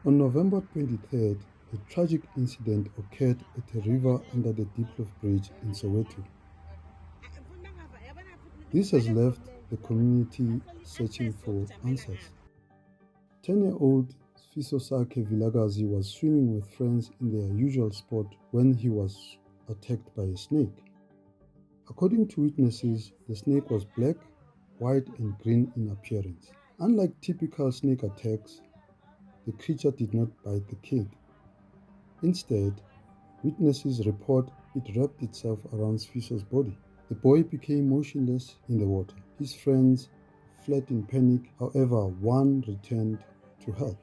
On November 23rd, a tragic incident occurred at a river under the Diepkloof Bridge in Soweto. This has left the community searching for answers. 10-year-old Sfiso Sakhe Vilakazi was swimming with friends in their usual spot when he was attacked by a snake. According to witnesses, the snake was black, white and green in appearance. Unlike typical snake attacks, the creature did not bite the kid. Instead, witnesses report it wrapped itself around Sfiso's body. The boy became motionless in the water. His friends fled in panic, however, one returned to help.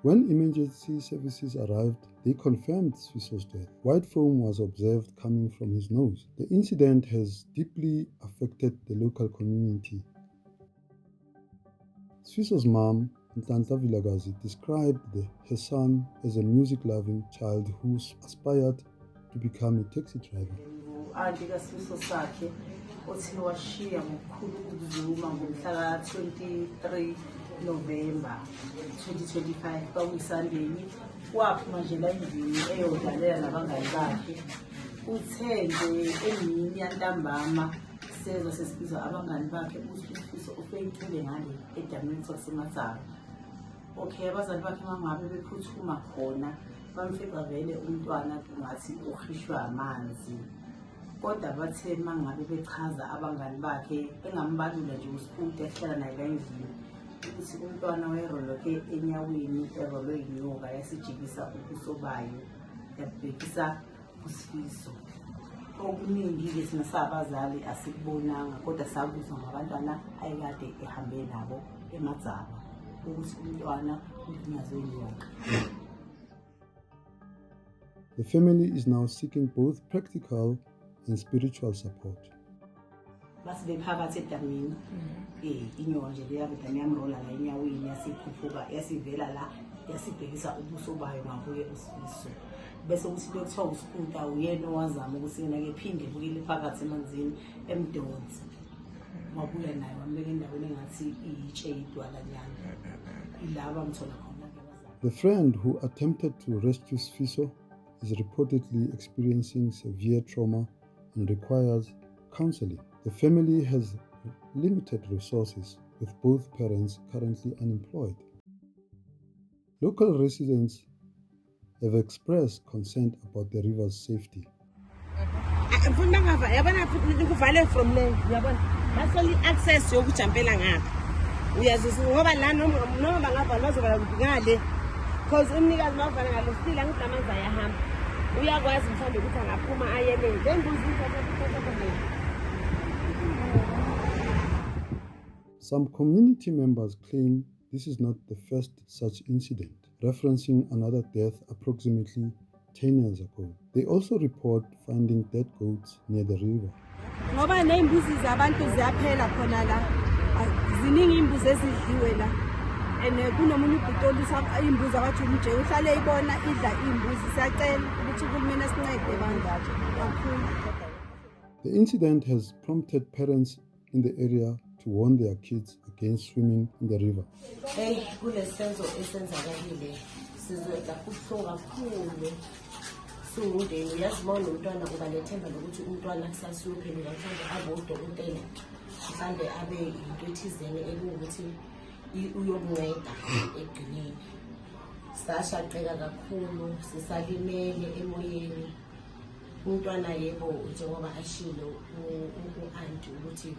When emergency services arrived, they confirmed Sfiso's death. White foam was observed coming from his nose. The incident has deeply affected the local community. Sfiso's mom, Nhlanhla Vilakazi, described her son as a music-loving child who aspired to become a taxi driver. Othi washiya ngokukhulu ukuzuma ngomhla ka-23 November 2025 kwakuyiSundayini, waphuma nje la endlini eyodlalela nabangani bakhe. Uthe nje emini yantambama sezwa sesibiza abangani bakhe ukuthi uSifiso ufeyitile ngale edamini saseMatsaba. Okay, abazali bakhe mangabe bephuthuma khona bamfica vele umntwana ngathi ukhishwa amanzi. Kodwa bathe mangabe bechaza abangani bakhe engambalula nje uSifude ehlala naye la endlini ukuthi umntwana wayeroloke enyaweni erolwe inyoka yasijikisa ubuso bayo yabhekisa uSifiso. Okuningi-ke thina sabazali asikubonanga kodwa sabuzwa ngabantwana ayekade ehambe nabo eMatsaba ukuthi umntwana ulinyazwe inyoka. The family is now seeking both practical and spiritual support. Basi bephakathi edamini inyoka nje leyabudani yamrola la enyaweni yasikhuphuka yasivela la yasibhekisa ubuso bayo ngakuye uSifiso. Bese ukuthi bekuthiwa uSifuda uyena owazama ukuthi yena-ke phinde bukile phakathi emanzini emdonsi. Wabuya naye wambeka endaweni engathi iyitshe idwalanyana. Ila bamthola khona. The friend who attempted to rescue Sfiso is reportedly experiencing severe trauma and requires counseling. The family has limited resources, with both parents currently unemployed. Local residents have expressed concern about the river's safety. From there, that's only access to Champela. We are just over land, no, because only as no still and Tamazayaham. We are going to find the Puma IMA, then Some community members claim this is not the first such incident, referencing another death approximately 10 years ago. They also report finding dead goats near the river. Ngoba neimbuzi zabantu ziyaphela khona la. Ziningi imbuzi ezidliwe la. And kunomunye ubhutolisa imbuzi abathi umje uhlale ibona idla imbuzi siyacela ukuthi kulumene sincede bangathi kakhulu. The incident has prompted parents in the area to warn their kids against swimming in the river. Hey, kulesenzo esenzakalile sizwela kubuhlungu kakhulu. Sungudeni uyazibona umntwana kuba nethemba lokuthi umntwana kusasiyopheleka mhlawumbe abe udokotela mhlawumbe abe into ethizeni ekuwukuthi uyomnceda egcineni. Sashaqeka kakhulu, sisalimele emoyeni. Umntwana yebo njengoba ashilo u-anti ukuthi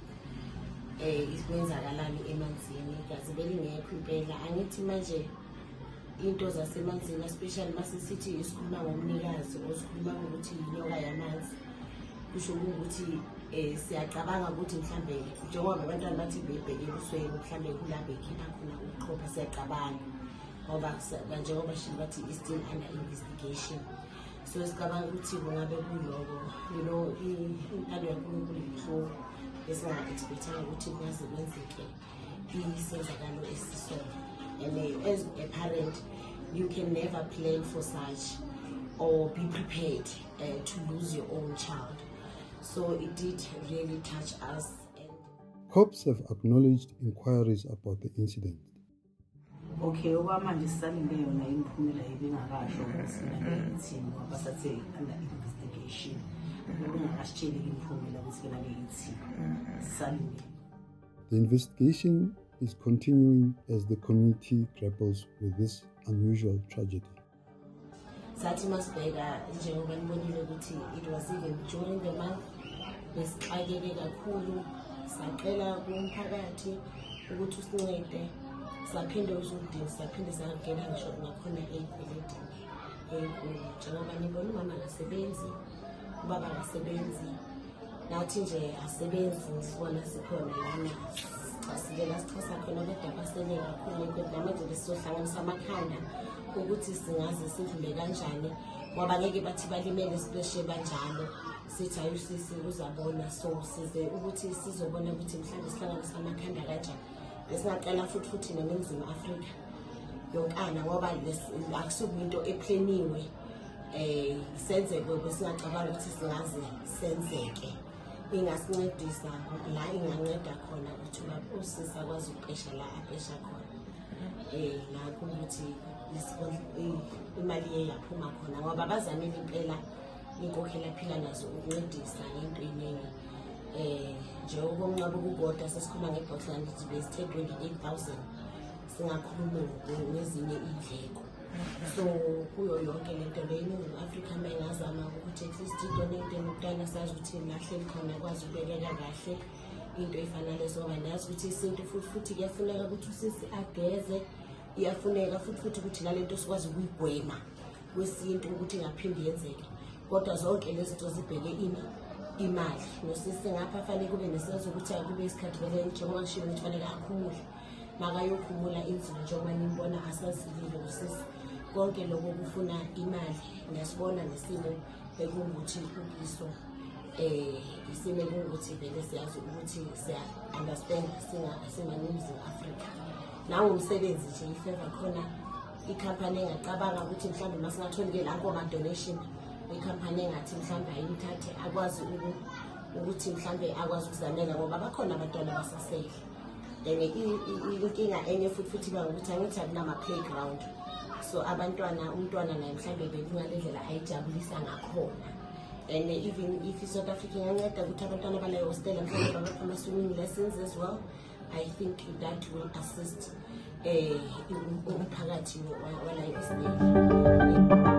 ikwenzakalani emanzini kazi belingekho impela. Angithi manje into zasemanzini especially masisithi isikhuluma ngomnikazi osikhuluma ukuthi inyoka yamanzi kusho ukuthi siyacabanga ukuthi mhlambe njengoba abantwana bathi bebheke usweni mhlambe kulapho ekhipha khona uqhopha siyacabanga ngoba njengoba shilo bathi is still under investigation. So sicabanga ukuthi kungabe kuloko intando yaNkulunkulu yinhloko esinga-expectanga ukuthi kwaze kwenzeke isenzakalo esisodwa. And as a parent, you can never plan for such or be prepared to lose your own child. So it did really touch us. Cops have acknowledged inquiries about the incident. Okay, okwamanje sisalinde yona imiphumela ebingakasho ukuthi nake ithini ngoba sathe under investigation. Ungakasitsheli imiphumela ukuthi nake ithini. Sisalinde. The investigation is continuing as the community grapples with this unusual tragedy. Sathi masibheka njengoba nibonile ukuthi it was even during the month besixakeke kakhulu, sacela kumphakathi ukuthi usincede, saphinde usudinga, saphinde sangena ngisho ngakhona ey'kweletini ey'nkulu. Njengoba nibona umama akasebenzi, ubaba akasebenzi, nathi nje asebenzi, sibona sikhona lana sicasilela sichasa khona kodwa abasele kakhulu namanje besizohlanganisa amakhanda ukuthi singaze sidlule kanjani ngoba ngeke bathi balimele sibeshe banjalo. Sithi ayusisi uzabona, so size ukuthi sizobona ukuthi mhlawumbe sihlanganisa amakhanda kanjani. Besingaqala futhi neNingizimu Afrika yonkana ngoba akusukuyinto eplaniwe senzeke, besingacabanga ukuthi singaze senzeke. Ingasincedisa la inganceda khona ukuthi usisi akwazi ukupesha la apesha khona, la ukuthi imali yaphuma khona ngoba bazamile impela inkokhela phila nazo ukuncedisa into eningi. Nje okomncwabo kukodwa sesikhuluma ngeBoxland besithe 28,000 singakhuluma ngezinye iy'ndleko. So kuyo yonke lento le iNingizimu Afrika uma ingazama ukuthi at least idonate umntwana sazi ukuthi nahleli khona akwazi ukubekeka kahle into efana lezo ngoba nazi ukuthi isintu futhi kuyafuneka ukuthi usisi ageze, iyafuneka futhi ukuthi nalento sikwazi ukuyigwema kwesintu ukuthi ingaphindi yenzeke. Kodwa zonke lezi zinto zibheke imali nosisi ngapha fanele kube nesenzo ukuthi akube isikhathi vele njengoba ngishiwo ukuthi fanele akhumule, makayokhumula inzima njengoba nimbona asazilile usisi. Konke lokho kufuna imali, niyasibona nesimo ekungukuthi kukiso isimo ekungukuthi vele siyazi ukuthi siya-understand singaNingizimu Afrika. Nangomsebenzi nje ifeva khona ikhampani engacabanga ukuthi mhlawumbe masingatholi-ke lanko ma-donation, ikhampani engathi mhlawumbe ayimthathe akwazi ukuthi mhlawumbe akwazi ukuzamela ngoba bakhona abantwana abasasele. Then inkinga enye futhi iba ukuthi angithi akunama-playground, so umntwana naye mhlawumbe bekungale ndlela ayijabulisa ngakhona. And even if iSouth Africa inganceda ukuthi abantwana balayo hostela mhlawumbe babaphe ama-swimming lessons as well, I think that will assist umphakathi wala eState.